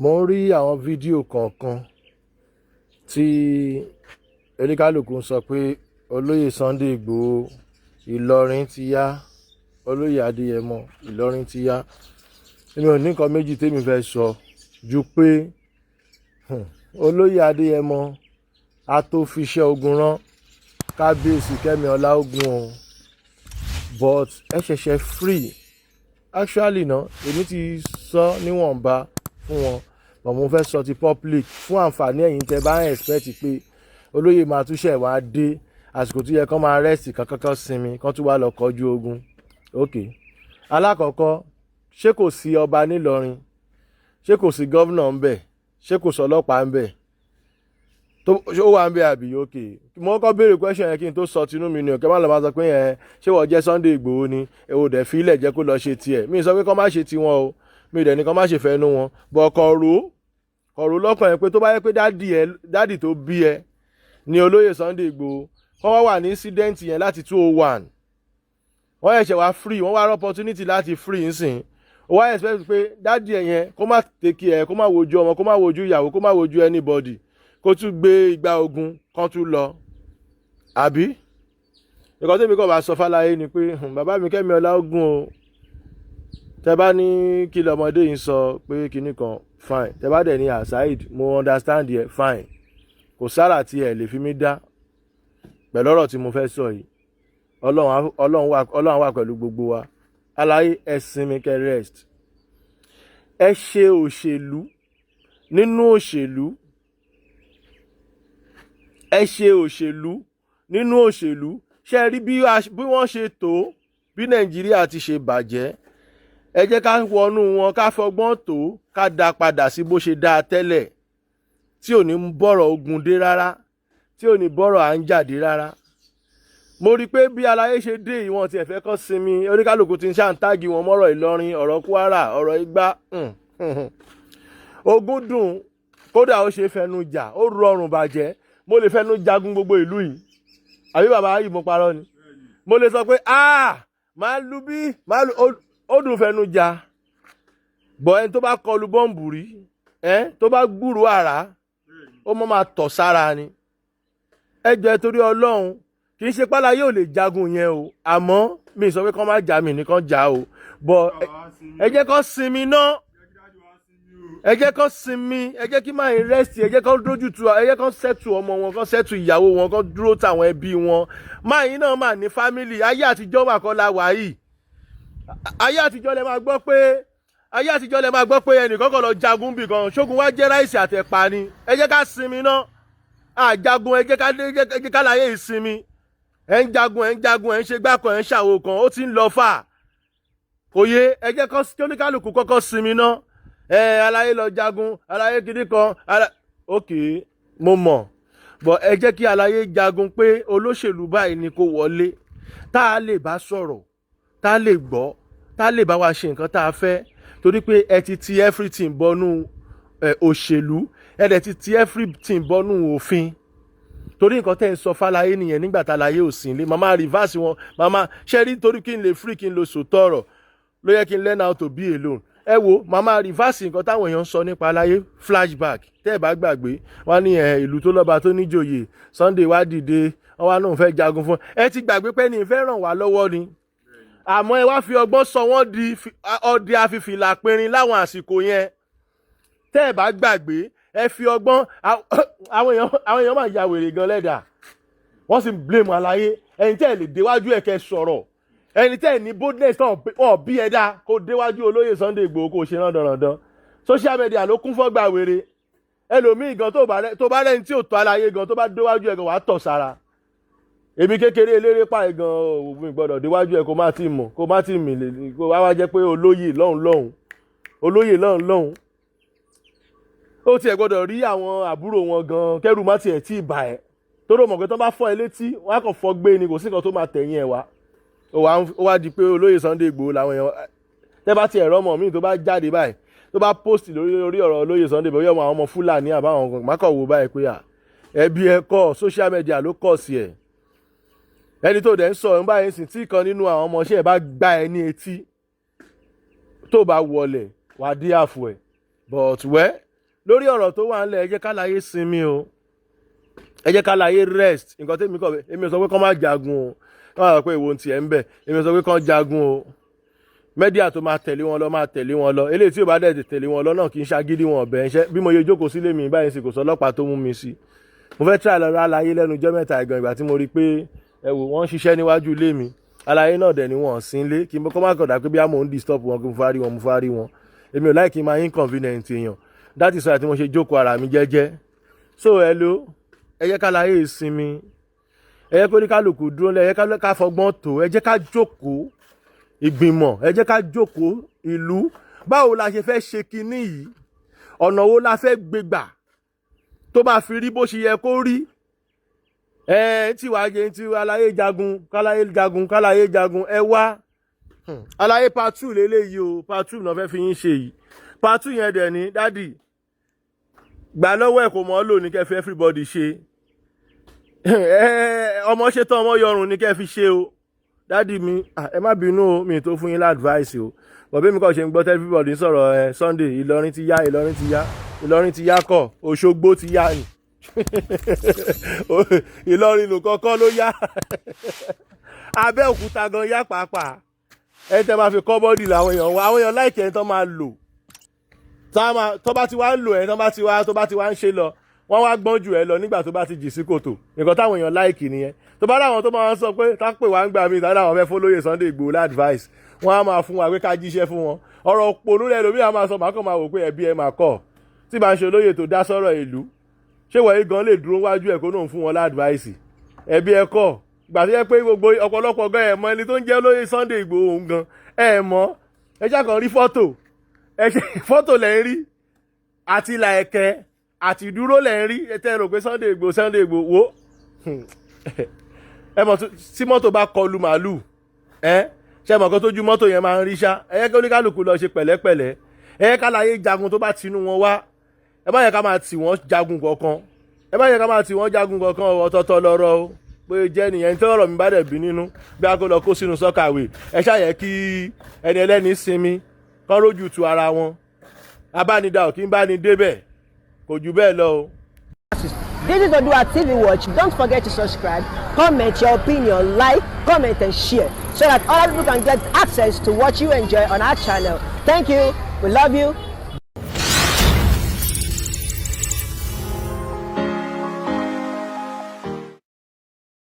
mo ń rí àwọn fídíò kọ̀ọ̀kan tí oníkálùkù ń sọ pé olóyè Sunday Igboho Ìlọrin ti yá, olóyè Adéyẹmọ Ìlọrin ti yá. Èmi ò ní nǹkan méjì tèmi fẹ́ sọ ju pé olóyè Adéyẹmọ a tó fiṣẹ́ ogun rán kábíyèsí Kẹ́mi Ọláógún o, but ẹ ṣẹ̀ṣẹ̀ free actually náà èmi ti sọ níwọ̀nba fún wọn, but mo fẹ́ sọ ti public fún àǹfààní ẹ̀yin tẹ́ bá ń expect pé olóyè máa túṣẹ̀ wá dé àsìkò tó yẹ kán máa rẹ́sì kankan sinmi kán tún wá lọ kọjú ogun. Ok, alákọ̀ọ́kọ́, ṣé kò sí ọba nílọrin, ṣé kò sí gọ́vnà ń bẹ̀, ṣé kò sọlọ́pàá ń bẹ̀, ó wà ń bẹ̀ àbí? Ok, mo kọ́ béèrè question yẹn kí n tó sọ tinú mi ni o, kẹ́ má lọ máa sọ pé yẹn ṣé wọ́n jẹ́ Sunday Igboho ni èwo dẹ̀ fi ilẹ̀ jẹ́ kó lọ ṣe tiẹ̀. Mi sọ pé kán má ṣe tiwọn o, mi dẹ̀ ní kán má ṣe fẹ́nu wọn, bọ̀ kọ̀rọ̀ lọ́kàn yẹn pé tó bá yẹ pé dádì tó bí ẹ ni olóyè Sunday Igboho, kán wá ní incident yẹn láti 201, wọ́n ẹ̀ṣẹ̀ wá free, wọ́n wá opportunity láti free nsìn, ó wá expect pé dádì ẹ̀ yẹn kó má take ẹ̀, kó má wojú ọmọ, kó má wojú ìyàwó, kó má wojú anybody, kó tún gbé igba ogun kán tún lọ àbí? Nǹkan tẹ́mi kàn bá sọ fáláyé ni pé bàbá mi Kẹ́mi Ọláógún o, tẹ́ bá ní kí lọmọdé yìí sọ pé kinní kan fine, tẹ́ bá dẹ̀ ní Saheed mo understand yẹ fine, kò sára tí ẹ lè fi mí dá pẹ̀lú ọ̀rọ̀ tí mo fẹ́ sọ yìí. Ọlọ́run wà pẹ̀lú gbogbo wa. Aláyé ẹ sinmi kẹ́ rest. Ẹ ṣe òṣèlú nínú òṣèlú, ẹ ṣe òṣèlú nínú òṣèlú. Ṣé rí bí wọ́n ṣe tó, bí Nàìjíríà ti ṣe bàjẹ́, ẹ jẹ́ ká wọnú wọn, ká fọgbọ́n tó, ká dá padà sí bó ṣe dáa tẹ́lẹ̀, tí ò ní bọ̀rọ̀ ogun dé rárá, tí ò ní bọ̀rọ̀ à ń jáde rárá. Mo rí i pé bí aláyé ṣe dé yìí, wọn ti ẹ̀fẹ́ kọ́ sinmi, oníkálùkù ti ń ṣàǹtáàgì wọn mọ́rọ̀ Ìlọrin, ọ̀rọ̀ Kwara, ọ̀rọ̀ Igbá. Ogun dùn, kódà ó ṣe fẹnu jà, ó rọrùn bàjẹ́. Mo lè fẹnu jagun gbogbo ìlú yìí, àbí bàbá yìí mo parọ́ ni? Mo lè sọ pé máa lu bí ó dùn fẹnu jà, bọ̀ ẹni tó bá kọlu bọ́ǹbù rí, tó bá gbúrú àrá, ó mọ́ máa tọ̀ sára ni. Ẹ jọ̀ọ́ torí Ọlọ́run, kì í ṣe pálá yóò lè jagun yẹn o, àmọ́ mi sọ pé kán má jà mí nìkan jà o, bọ̀ ẹ jẹ́ kán sinmi náà, ẹ jẹ́ kán sinmi, ẹ jẹ́ kí máa rest, ẹ jẹ́ kán dójú tu, ẹ jẹ́ kán settle ọmọ wọn, kán settle ìyàwó wọn, kán dúró táwọn ẹbí wọn. Máa yín náà mà ní family. Ayé àtijọ́ mà kọ́ la wà yìí. Ayé àtijọ́ lẹ máa gbọ́ pé ẹnìkan kan lọ jagun bì kan, ṣógun wá jẹ́ ráìsì àtẹ̀pà ni. Ẹ jẹ́ ká sinmi náà, àjagun, ẹ jẹ́ ká láyé ìsinmi. Ẹ ń jagun, ẹ ń ṣe gbákan, ẹ ń ṣàwo kan, ó ti ń lọ fà. Kò yé, ẹ jẹ́ kí oníkálùkù kọ́kọ́ sinmi náà. Aláyé lọ jagun, aláyé kìíní kan, ok, mo mọ̀, but ẹ jẹ́ kí aláyé jagun pé olóṣèlú báyìí ni kó wọlé, tá a lè bá sọ̀rọ̀, tá a lè gbọ́, tá a lè bá wa ṣe nǹkan tá a fẹ́, torí pé ẹ ti everything bọ́nú òṣèlú, ẹ dẹ̀ ti everything bọ́nú òfin. Torí nǹkan tẹ́ ń sọ fáláyé nìyẹn nígbà tá aláyé ò sí nílé, màmá reverse wọn, màmá ṣẹ́rí torí kí n lè free, kí n lo sòótọ́ ọ̀rọ̀, ló yẹ kí n learn how to be alone. Ẹ wo, màmá reverse nǹkan táwọn èèyàn ń sọ nípa aláyé, flashback, tẹ́ ẹ bá gbàgbé, wọ́n ní ìlú tó lọ́ba tó níjòyè, Sunday wá dìde, wọ́n wá náà fẹ́ jagun fún. Ẹ ti gbàgbé pé ní ìfẹ́ ràn wá lọ́wọ́ ni, àmọ́ ẹ wá fi ọgbọ́n sọ wọ́n di ọdẹ afifìlà pinrin láwọn àsìkò yẹn. Tẹ́ ẹ bá gbàgbé, ẹ fi ọgbọ́n, àwọn èèyàn máa ya wèrè gan lẹ́dà, wọ́n sì blame aláyé. Ẹni tẹ́ ẹ lè déwájú ẹ̀ kẹ́ sọ̀rọ̀, ẹni tẹ́ ẹ̀ ní boldness náà bí ẹ̀dá kó déwájú olóyè Sunday Igboho kó ṣe rándanrandan. Social media ló kún fọ́gbà wèrè. Ẹlòmíì gan tó bá rẹ́ni tí ò tó aláyé gan tó bá déwájú ẹ̀ gan wàá tọ̀ sára. Èmi kékeré eléré pa ẹ̀ gan òfin gbọ́dọ̀ déwájú ẹ̀ kó má ti mọ̀, kó má ti mì lè, kó wá jẹ́ pé olóyè lọ́hùn. Ó tiẹ̀ gbọ́dọ̀ rí àwọn àbúrò wọn gan kẹ́rù má tiẹ̀ tí ì bà ẹ́, tó rò mọ̀ pé tó bá fọ́ ẹ létí wọ́n á kàn fọ́ gbé ni, kò sí nǹkan tó máa tẹ̀yìn ẹ̀ wá. Ó wá di pé olóyè Sunday Igboho làwọn èèyàn, tẹ́ bá ti ẹ̀rọ ọmọ mi tó bá jáde báyìí, tó bá post lórí ọ̀rọ̀ olóyè Sunday Igboho, yọ̀mọ̀ àwọn ọmọ Fulani àbáwọn kan mákọ̀ wò báyìí pé ẹbí ẹ kọ́, social media ló kọ̀ sí ẹ̀. Ẹni tó dẹ̀ ń sọ ń báyìí sìn, tí kan nínú àwọn ọmọọṣẹ́ ẹ̀ bá gbá ẹ ní etí, tó bá wọlẹ̀ wà dí àfọ̀ ẹ̀, but lórí ọ̀rọ̀ tó wà ńlẹ̀ ẹ jẹ́ ká láyé sinmi o, ẹ jẹ́ ká láyé rest. Nǹkan tèmi kọ̀ èmi ò sọ pé kán má jagun o, kán má sọ pé èwo ti ẹ̀ ń bẹ̀, èmi ò sọ pé kán jagun o. Mẹ́díà tó máa tẹ̀lé wọn lọ máa tẹ̀lé wọn lọ, eléyìí tí ò bá dẹ̀ tẹ̀lé wọn lọ náà kì í ṣagídí wọn ọ̀bẹ ẹ̀ṣẹ́. Bí mo yẹ jókòó sílé mi báyìí sì kò sọ ọlọ́pàá tó mú mi sí. Mo fẹ́ try lọ aláyé lẹ́nu ọjọ́ mẹ́ta ìgbà ìgbà tí mo rí pé ẹ wò wọ́n ń ṣiṣẹ́ níwájú ilé mi, aláyé náà dẹ̀ ni wọ́n sí ilé kí n kọ́ má kọ̀dà pé bí a mò ń disturb wọn kí mo fárí wọn. Èmi ò láì kí n máa inconvenient èèyàn, that is why tí mo ṣe jókòó ara mi jẹ́jẹ́. So hello, ẹ jẹ́ ká láyé ìsinmi, ẹ jẹ́ kó ní kálukú dúró lẹ́, ẹ jẹ́ ká fọgbọ́n tó, ẹ jẹ́ ká jókòó ìgbìmọ̀, ẹ jẹ́ ká jókòó ìlú. Báwo la ṣe fẹ́ ṣe kinní yìí, ọ̀nà wo la fẹ́ gbégbà tó máa fi rí bó ṣe yẹ kó rí. Tí wàá jẹ tí aláyé jagun ẹ wá. Aláyé part 2 lélẹ́yìí o, part 2 náà fẹ́ fi yín ṣe yìí. Part 2 yẹn dẹ̀ ní dádì gbà lọ́wọ́ ẹ̀ kò mọ́ lò ní kẹ́ fi everybody ṣe. Ọmọ ṣe tán ọmọ yọrùn ní kẹ́ fi ṣe o. Dádì mi ẹ má bínú o, mi tó fún yín ládvice o, bọ̀bí mi kọ́ ṣe ń gbọ́ everybody sọ̀rọ̀ Sunday Ìlọrin ti yá kọ́ Òṣogbo ti yá ni. Ìlọrin ló kọ́kọ́ ló yá. Abẹ́òkúta gan yá pàápàá. Ẹ tẹ́ máa fi kọ́ bọ́dì làwọn èèyàn láìkẹ́ ẹ̀ tán máa lò. Tó bá ti wá ń lò ẹ̀ tó bá ti wá ń ṣe lọ, wọ́n wá gbọ́n jù ẹ lọ nígbà tó bá ti jì sí kòtò. Nǹkan táwọn èèyàn láìkì nìyẹn. Tó bá ráwọn tó máa ń sọ pé tá pè wá ń gbà mí tàbí àwọn fẹ́ fólóyè Sunday Igboho advice, wọ́n á máa fún wa pé ká jíṣẹ́ fún wọn. Ọ̀rọ̀ òpònú rẹ̀ lómi àmà sọ màkàn máa wò pé ẹbí ẹ máa kọ̀ tí bá ń ṣe olóyè tó dá sọ́rọ̀ ìlú. Ṣé wọ̀nyí gan lè dúró wájú ẹ̀ kó náà fún wọn ládvice? Ẹbí ẹ kọ̀. Gbà tó yẹ pé gbogbo ọ̀pọ̀lọpọ̀ gan ẹ̀ mọ ẹni tó ń jẹ́ olóyè Sunday Igboho òun gan ẹ̀ mọ́. Ẹ ṣá kàn rí fọ́tò, fọ́tò lẹ́ ń rí àti ìlà ẹ̀kẹ́ àti ìdúró lẹ́ ń rí. Ẹ tẹ́ rò pé Sunday Igboho wo ẹ mọ̀ tí mọ́tò bá kọlu màálù ṣe mọ̀ kan tójú mọ́tò yẹn máa ń rí ṣá. ẹ yẹ kí oníkálukú lọ ṣe pẹ̀lẹ́pẹ̀lẹ́, ẹ yẹ ká láyé jagun tó bá tinú wọn wá, ẹ má yẹ ká máa tì wọ́n jagun kankan, ọ̀tọ̀ọ̀tọ̀ lọ́rọ̀ o pé jẹ́ nìyẹn tí ọ̀rọ̀ mi bá dẹ̀ bí nínú bí a kò lọ kó sínú sọ́kàwé. Ẹ ṣàyẹ kí ẹni ẹlẹ́ni sinmi kán rójú tu ara wọn, abánidá ò kí ń bá ní débẹ̀, kò jù bẹ́ẹ̀ lọ o. This is ODUA TV Watch. Don't forget to subscribe, comment your opinion, like, comment and share so that other people can get access to what you enjoy on our channel. Thank you. We love you.